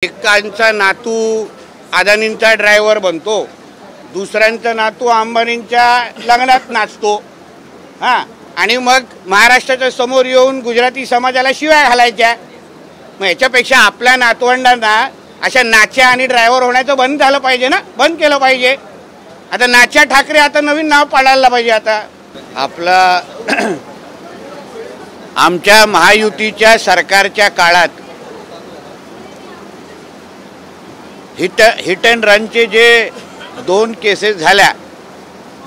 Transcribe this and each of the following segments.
एकांचा नातू अदानींचा ड्रायव्हर बनतो, दुसऱ्यांचा नातू अंबानींच्या लग्नात नाचतो आणि मग महाराष्ट्राच्या समोर येऊन गुजराती समाजाला शिव्या घालायच्या। मग याच्यापेक्षा आपल्या नातवंडांना अशा नाच्या आणि ड्रायव्हर होण्याचं बंद झालं पाहिजे ना, बंद केलं पाहिजे। आता नाच्या ठाकरे आता नवीन नाव पाडायला पाहिजे। आता आपला आमच्या महायुतीच्या सरकारच्या काळात हिट अँड रनचे जे दोन केसेस झाल्या,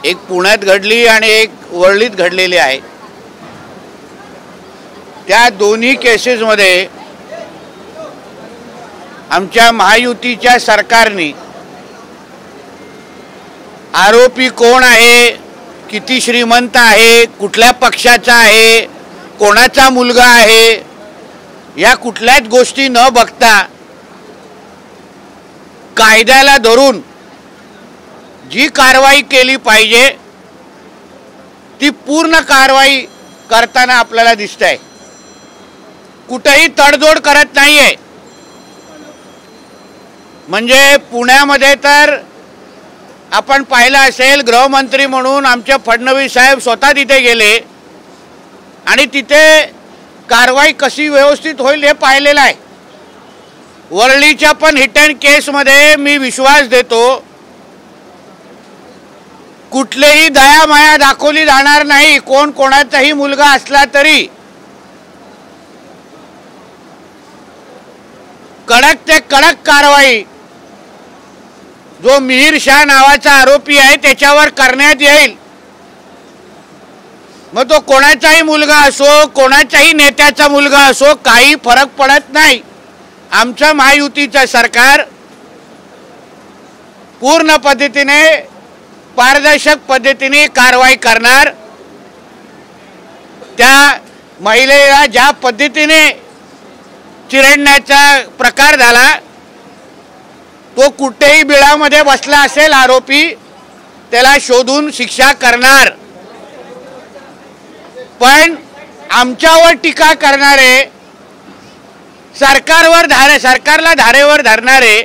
एक पुण्यात घडली आणि एक वरळीत घडलेली आहे। त्या दोन्ही केसेसमध्ये आमच्या महायुतीच्या सरकारने आरोपी कोण आहे, किती श्रीमंत आहे, कुठल्या पक्षाचा आहे, कोणाचा मुलगा आहे, या कुठल्याच गोष्टी न बघता कायद्याला धरून जी कारवाई केली पाहिजे ती पूर्ण कारवाई करताना आपल्याला दिसतंय। कुठेही तडजोड करत नाहीये। म्हणजे पुण्यामध्ये तर आपण पाहिलं असेल, गृहमंत्री म्हणून आमचे फडणवीस साहेब स्वतः तिथे गेले आणि तिथे कारवाई कशी व्यवस्थित होईल हे पाहिलेलं आहे। वरळीच्या पण हिट अँड केसमध्ये मी विश्वास देतो, कुठलेही दयामाया दाखवली जाणार नाही। कोण कोणाचाही मुलगा असला तरी कडक ते कडक कारवाई जो मिहिर शाह नावाचा आरोपी आहे त्याच्यावर करण्यात येईल। मग तो कोणाचाही मुलगा असो, कोणाच्याही नेत्याचा मुलगा असो, काही फरक पडत नाही। आमच्या महायुतीचं सरकार पूर्ण पद्धतीने पारदर्शक पद्धतीने कारवाई करणार। त्या महिलेला ज्या पद्धतीने चिरडण्याचा प्रकार झाला, तो कुठेही बिळामध्ये बसला असेल आरोपी, त्याला शोधून शिक्षा करणार। पण आमच्यावर टीका करणारे, सरकारला धारेवर धरणारे,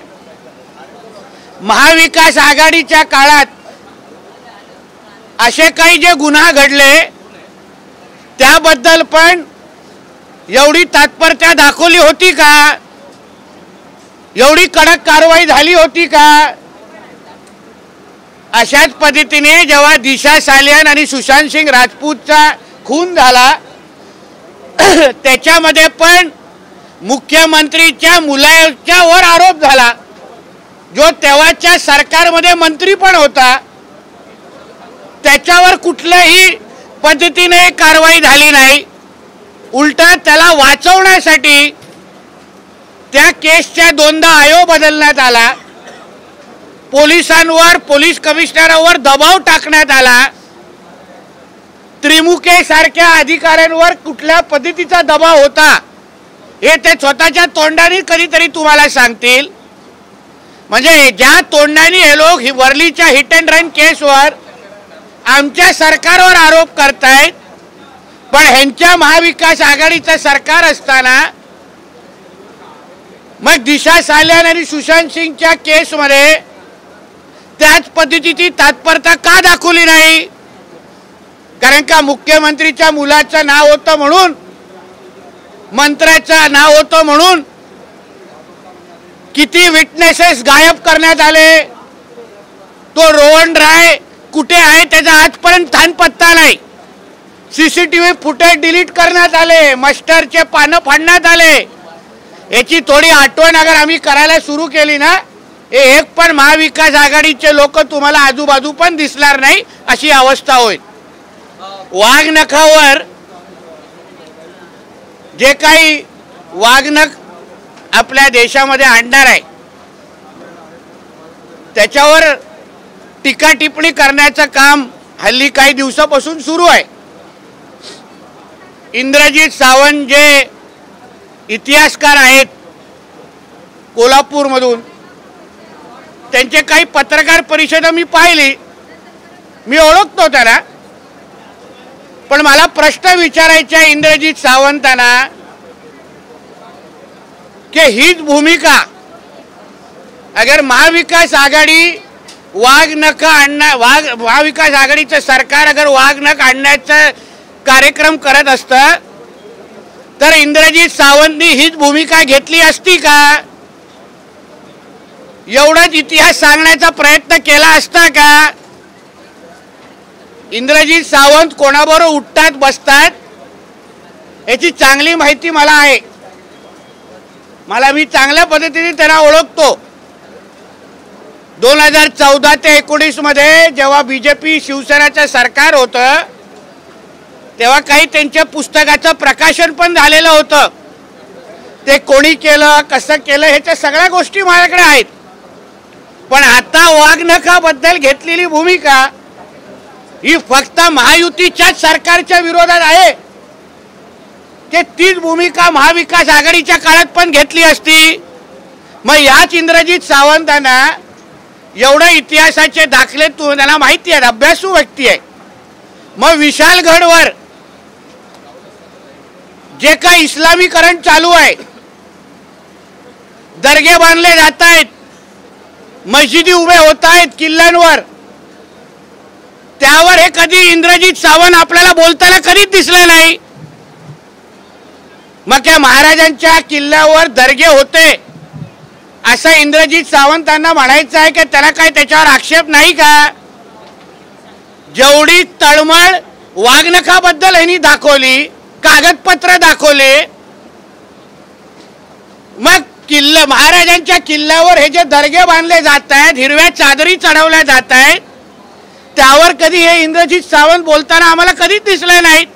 महाविकास आघाडीच्या काळात असे काही जे गुन्हा घडले त्याबद्दल पण एवढी तत्परता दाखवली होती का? एवढी कडक कारवाई झाली होती का? अशाच पद्धतीने जेव्हा दिशा सालियान आणि सुशांत सिंग राजपूतचा खून झाला त्याच्यामध्ये पण मुख्यमंत्रीच्या मुलाच्यावर आरोप झाला, जो तेव्हाच्या सरकारमध्ये मंत्री पण होता। त्याच्यावर कुठल्याही पद्धतीने कारवाई झाली नाही। उलटा त्याला वाचवण्यासाठी त्या केसच्या दोनदा आयोग बदलण्यात आला, पोलिसांवर, पोलीस कमिशनरांवर दबाव टाकण्यात आला। त्रिमुखे सारख्या अधिकाऱ्यांवर कुठल्या पद्धतीचा दबाव होता हे ते स्वतःच्या तोंडाने कधीतरी तुम्हाला सांगतील। म्हणजे ज्या तोंडाने हे लोक वरळीच्या हिट अँड रन केसवर आमच्या सरकारवर आरोप करतायत, पण ह्यांच्या महाविकास आघाडीचं सरकार असताना मग दिशा सालियान आणि सुशांत सिंगच्या केसमध्ये त्याच पद्धतीची तत्परता का दाखवली नाही? कारण का मुख्यमंत्रीच्या मुलाचं नाव होतं म्हणून, मंत्र्याचं नाव होतं म्हणून किती विटनेसेस गायब करण्यात आले। तो रोहन राय कुठे आहे त्याचा आजपर्यंत थानपत्ता नाही। सीसीटीव्ही फुटेज डिलीट करण्यात आले, मस्टरचे पानं फाडण्यात आले। याची थोडी आठवण अगर आम्ही करायला सुरू केली ना, एक पण महाविकास आघाडीचे लोक तुम्हाला आजूबाजू पण दिसणार नाही, अशी अवस्था होईल। वाघनखावर जे काही वाघनख आपल्या देशामध्ये आणणार आहे त्याच्यावर टीका टिप्पणी करण्याचं काम हल्ली काही दिवसापासून सुरू आहे। इंद्रजीत सावंत जे इतिहासकार आहेत कोल्हापूरमधून, त्यांचे काही पत्रकार परिषद मी पाहिली, मी ओळखतो त्याला। पण मला प्रश्न विचारायचा इंद्रजीत सावंतांना की हीच भूमिका अगर महाविकास आघाडी महाविकास आघाडीचं सरकार अगर वाघनख आणण्याचा कार्यक्रम करत असतं तर इंद्रजीत सावंतनी हीच भूमिका घेतली असती का? एवढाच इतिहास सांगण्याचा प्रयत्न केला असता का? इंद्रजीत सावंत कोणाबरोबर उठतात बसतात याची चांगली माहिती मला आहे. मी चांगल्या पद्धतीने त्यांना ओळखतो. 2014 ते 19 मध्ये जेव्हा बीजेपी शिवसेनेचं सरकार होतं तेव्हा काही त्यांच्या पुस्तकाचं प्रकाशन पण झालेलं होतं. ते कोणी केलं कसं केलं ह्याच्या सगळ्या गोष्टी माझ्याकडे आहेत. पण आता वाघनखाबद्दल घेतलेली भूमिका ही फक्त महायुतीच्याच सरकारच्या विरोधात आहे. ते तीच भूमिका महाविकास आघाडीच्या काळात पण घेतली असती. मग याच इंद्रजीत सावंतांना एवढे इतिहासाचे दाखले त्यांना माहिती आहेत, अभ्यासू व्यक्ती आहे. मग विशालगडवर जे काही इस्लामीकरण चालू आहे, दर्गे बांधले जात आहेत, मस्जिदी उभे होत आहेत किल्ल्यांवर, त्यावर हे कधी इंद्रजीत सावंत आपल्याला बोलताना कधीच दिसलं नाही. मग त्या महाराजांच्या किल्ल्यावर दर्गे होते असं इंद्रजीत सावंतांना म्हणायचं आहे की त्याला काय त्याच्यावर आक्षेप नाही का? जेवढी तळमळ वाघनखाबद्दल यांनी दाखवली, कागदपत्र दाखवले, मग महाराजांच्या किल्ल्यावर हे जे दर्गे बांधले जात आहेत, हिरव्या चादरी चढवल्या जात आहेत, त्यावर कधी हे इंद्रजीत सावंत बोलताना आम्हाला कधीच दिसले नाहीत.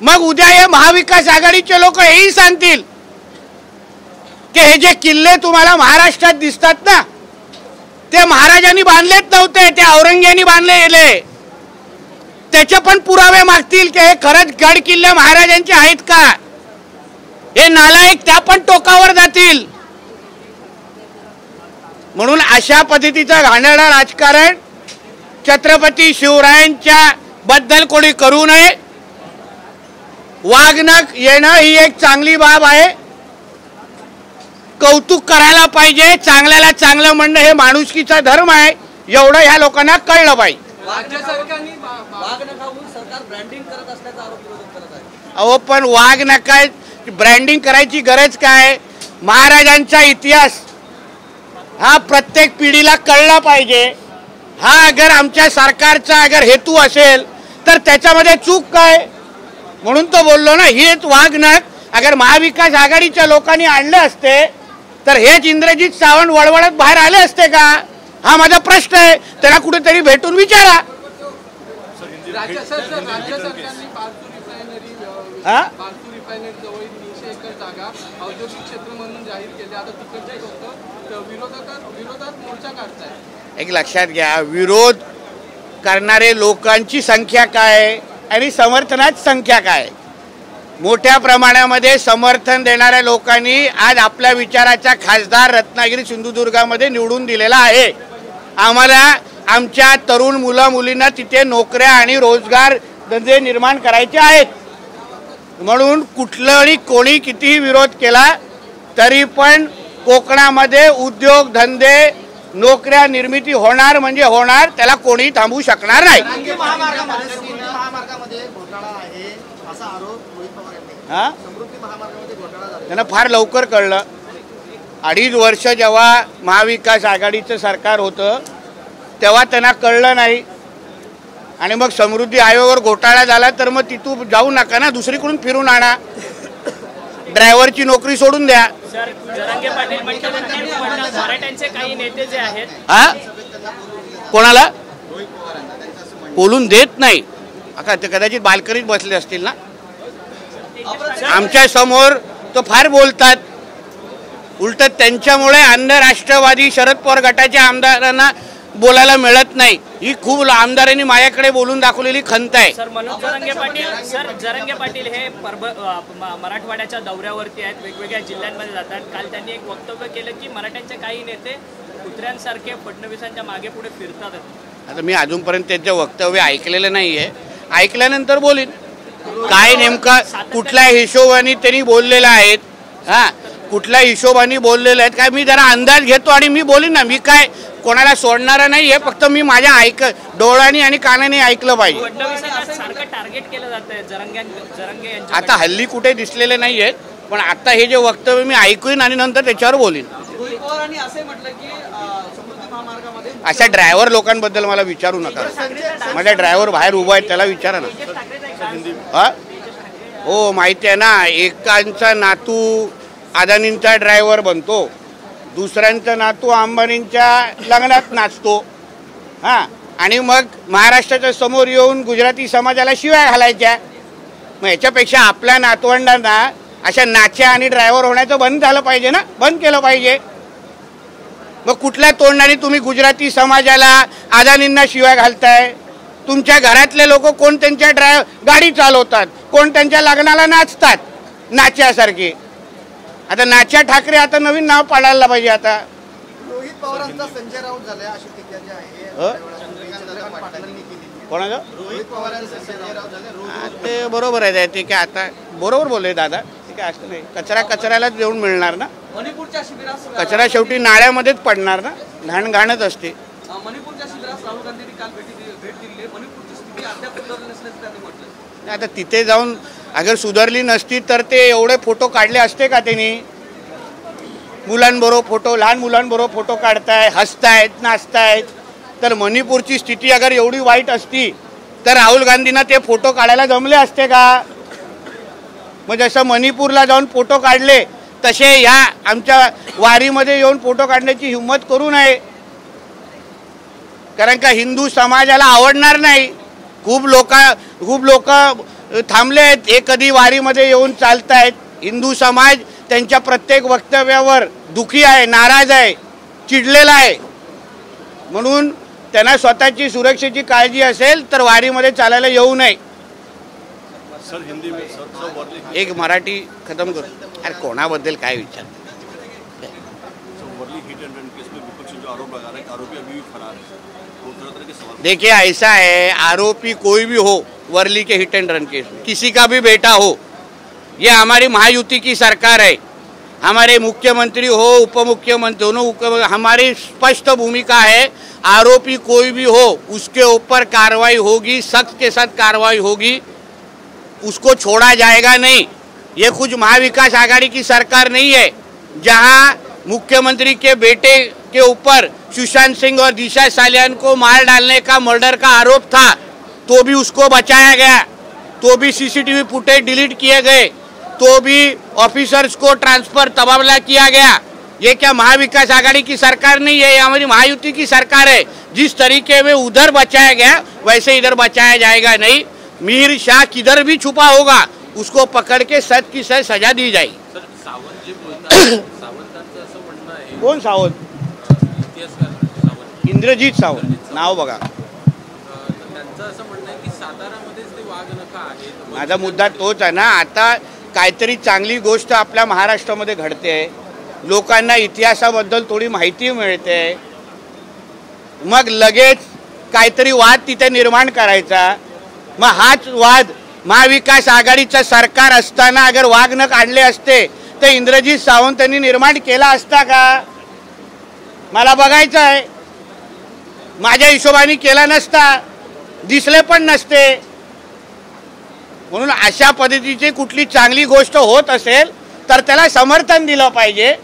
मग उद्या हे महाविकास आघाडीचे लोक हेही सांगतील की हे जे किल्ले तुम्हाला महाराष्ट्रात दिसतात ना ते महाराजांनी बांधलेच नव्हते, ते औरंगजेबाने बांधले गेले. त्याचे पण पुरावे मागतील की हे खरंच गड किल्ले महाराजांचे आहेत का? हे नालायक त्या पण टोकावर जातील. म्हणून अशा पद्धतीचं घाणेरडं राजकारण छत्रपती शिवरायांच्या बद्दल कोणी करू नये. वाघनख येणं ही एक चांगली बाब आहे, कौतुक करायला पाहिजे. चांगल्याला चांगलं म्हणणं हे माणुसकीचा धर्म आहे, एवढं ह्या लोकांना कळलं पाहिजे. अहो पण वाघनखा ब्रँडिंग करायची गरज काय? महाराजांचा इतिहास हा प्रत्येक पिढीला कळला पाहिजे. हा अगर आमच्या सरकारचा अगर हेतू असेल तर त्याच्यामध्ये चूक काय? म्हणून तो बोललो ना, हेच वाघनख अगर महाविकास आघाडीच्या लोकांनी आणले असते तर हेच इंद्रजीत सावंत वळवळत बाहेर आले असते का? हा माझा प्रश्न आहे. त्याला कुठेतरी भेटून विचारा. एक लक्षात घ्या, विरोध करणारे लोकांची संख्या काय आणि समर्थनाची संख्या काय? मोठ्या प्रमाणामध्ये समर्थन देणाऱ्या लोकांनी आज आपल्या विचाराचा खासदार रत्नागिरी सिंधुदुर्गामध्ये निवडून दिलेला आहे. आम्हाला आमच्या तरुण मुलं मुलींना तिथे नोकऱ्या आणि रोजगार धंदे निर्माण करायचे आहेत. म्हणून कुठलंही कोणी कितीही विरोध केला तरी पण कोकणामध्ये उद्योग धंदे नोकऱ्या निर्मिती होणार म्हणजे होणार, त्याला कोणी थांबवू शकणार नाही. त्यांना फार लवकर कळलं. 2.5 वर्ष जेव्हा महाविकास आघाडीचं सरकार होतं तेव्हा त्यांना कळलं नाही. आणि मग समृद्धी आयोगावर घोटाळा झाला तर मग तिथून जाऊ नका ना, दुसरीकडून फिरून आणा. ड्रायव्हरची नोकरी सोडून द्या. जरांगे पाटील मराठ्यांचे काही नेते जे आहेत हा कोणाला बोलून देत नाही. आता ते कदाचित बाल्कनीत बसले असतील ना. आमच्या समोर तो फार बोलतात. उलट त्यांच्यामुळे अन्य राष्ट्रवादी शरद पवार गटाच्या आमदारांना बोलायला मिळत नाही. ही खूप आमदारांनी माझ्याकडे बोलून दाखवलेली खंत आहे. सर मनोज जरांगे पाटील हे मराठवाड्याच्या दौऱ्यावरती आहेत, वेगवेगळ्या जिल्ह्यांमध्ये जातात. काल त्यांनी एक वक्तव्य केलं की मराठ्यांचे काही नेते कुत्र्यांसारखे फडणवीसांच्या मागे पुढे फिरतात. आता मी अजूनपर्यंत त्यांचे वक्तव्य ऐकलेलं नाहीये, ऐकल्यानंतर बोलीन काय नेमका कुठल्या हिशोबाने त्यांनी बोललेलं आहेत. हा कुठल्या हिशोबाने बोललेले आहेत काय मी जरा अंदाज घेतो आणि मी बोलीन ना. मी काय कोणाला सोडणारा नाही आहे, फक्त मी माझ्या डोळ्यांनी आणि कानाने ऐकलं पाहिजे. टार्गेट केलं जातंय जरंगे यांच्या. आता हल्ली कुठे दिसलेले नाही आहेत, पण आता हे जे वक्तव्य मी ऐकून आणि नंतर त्याच्यावर बोलीन. अशा ड्रायव्हर लोकांबद्दल मला विचारू नका. माझ्या ड्रायव्हर बाहेर उभा आहे, त्याला विचारा ना. हो माहिती आहे ना, एकांचा नातू अदानींचा ड्रायव्हर बनतो, दुसऱ्यांचा नातू अंबानींच्या लग्नात नाचतो. हां, आणि मग महाराष्ट्राच्या समोर येऊन गुजराती समाजाला शिव्या घालायच्या. मग याच्यापेक्षा आपल्या नातवंडांना अशा नाच्या आणि ड्रायव्हर होण्याचं बंद झालं पाहिजे ना, बंद केलं पाहिजे. मग कुठल्या तोंडाने तुम्ही गुजराती समाजाला अदानींना शिव्या घालताय? तुमच्या घरातले लोक कोण त्यांच्या गाडी चालवतात, कोण त्यांच्या लग्नाला नाचतात नाच्यासारखे. आता नाच्या ठाकरे आता नवीन नाव पाडायला पाहिजे. आता रोहित पवारांचा संजय राऊत झाला अशी टीका जी आहे कोणाचं? रोहित पवारांचा संजय राऊत झाले. ते बरोबर आहे, ते काय आता बरोबर बोलले दादा. ते काय असं नाही, कचऱ्यालाच देऊन मिळणार ना. मणिपूरच्या शिबिरात कचरा शेवटी नाळ्यामध्येच पडणार ना, घाणच असते. मणिपूरच्या शिबिरात राहुल गांधींनी काल भेट दिली. मणिपूरची स्थिती अद्याप सुधारली नसल्याचं त्यांनी म्हटलं. आता तिथे जाऊन अगर सुधारली नसती तर ते एवढे फोटो काढले असते का? त्यांनी मुलांबरोबर फोटो, लहान मुलांबरोबर फोटो काढताय, हसतायत, नाचतायत. तर मणिपूरची स्थिती अगर एवढी वाईट असती तर राहुल गांधींना ते फोटो काढायला जमले असते का? मग जसं मणिपूरला जाऊन फोटो काढले तसे ह्या आमच्या वारीमध्ये येऊन फोटो काढण्याची हिंमत करू नये. कारण का हिंदू समाजाला आवडणार नाही. खूप लोक थांबले आहेत, हे कधी वारीमध्ये येऊन चालतायत. हिंदू समाज त्यांच्या प्रत्येक वक्तव्यावर दुखी आहे, नाराज आहे, चिडलेला आहे. म्हणून त्यांना स्वतःची सुरक्षेची काळजी असेल तर वारीमध्ये चालायला येऊ नये. एक मराठी खतम करू. अरे कोणाबद्दल काय विचार? देखिए ऐसा है, आरोपी कोई भी हो वर्ली के हिट एंड रन केस में, किसी का भी बेटा हो, ये हमारी महायुति की सरकार है. हमारे मुख्यमंत्री हो, उप मुख्यमंत्री दोनों, हमारी स्पष्ट भूमिका है. आरोपी कोई भी हो उसके ऊपर कार्रवाई होगी, सख्त के साथ कार्रवाई होगी, उसको छोड़ा जाएगा नहीं. ये कुछ महाविकास आघाड़ी की सरकार नहीं है जहां मुख्यमंत्री के बेटे के ऊपर सुशांत सिंह और दिशा सालियान को मार डालने का, मर्डर का आरोप था, तो भी उसको बचाया गया, तो भी सीसीटीवी फुटेज डिलीट किए गए, तो भी ऑफिसर्स को ट्रांसफर तबादला किया गया. ये क्या महाविकास आघाड़ी की सरकार नहीं है? ये हमारी महायुति की सरकार है. जिस तरीके में उधर बचाया गया वैसे इधर बचाया जाएगा नहीं. मीर शाह किधर भी छुपा होगा उसको पकड़ के सख्त की सख्त सजा दी जाएगी. कोण सावंत? इंद्रजीत सावंत नाव बघा. माझा मुद्दा तोच आहे ना. आता काहीतरी चांगली गोष्ट आपल्या महाराष्ट्रामध्ये घडते, लोकांना इतिहासाबद्दल थोडी माहिती मिळते, मग लगेच काहीतरी वाद तिथे निर्माण करायचा. मग हाच वाद महाविकास आघाडीचं सरकार असताना अगर वाघ न काढले असते तर इंद्रजीत सावंतांनी निर्माण केला असता का? मला बघायचं आहे. माझ्या हिशोबाने केला नसता, दिसले पण नसते. म्हणून अशा पद्धतीची कुठली चांगली गोष्ट होत असेल तर त्याला समर्थन दिलं पाहिजे.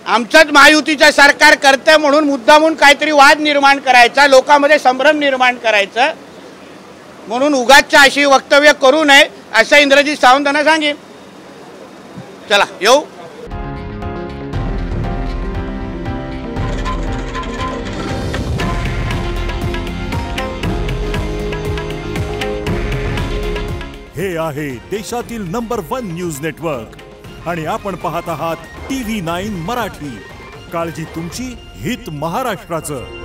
आमचंच महायुतीचं सरकार करते म्हणून मुद्दामून काहीतरी वाद निर्माण करायचा, लोकांमध्ये संभ्रम निर्माण करायचं, म्हणून उगाचच्या अशी वक्तव्य करू नये असं इंद्रजीत सावंतांना सांगेन. चला येऊ. हे आहे देशातील नंबर 1 न्यूज नेटवर्क आणि आपण पाहत आहात TV9 मराठी. काळजी तुमची, हित महाराष्ट्राचं.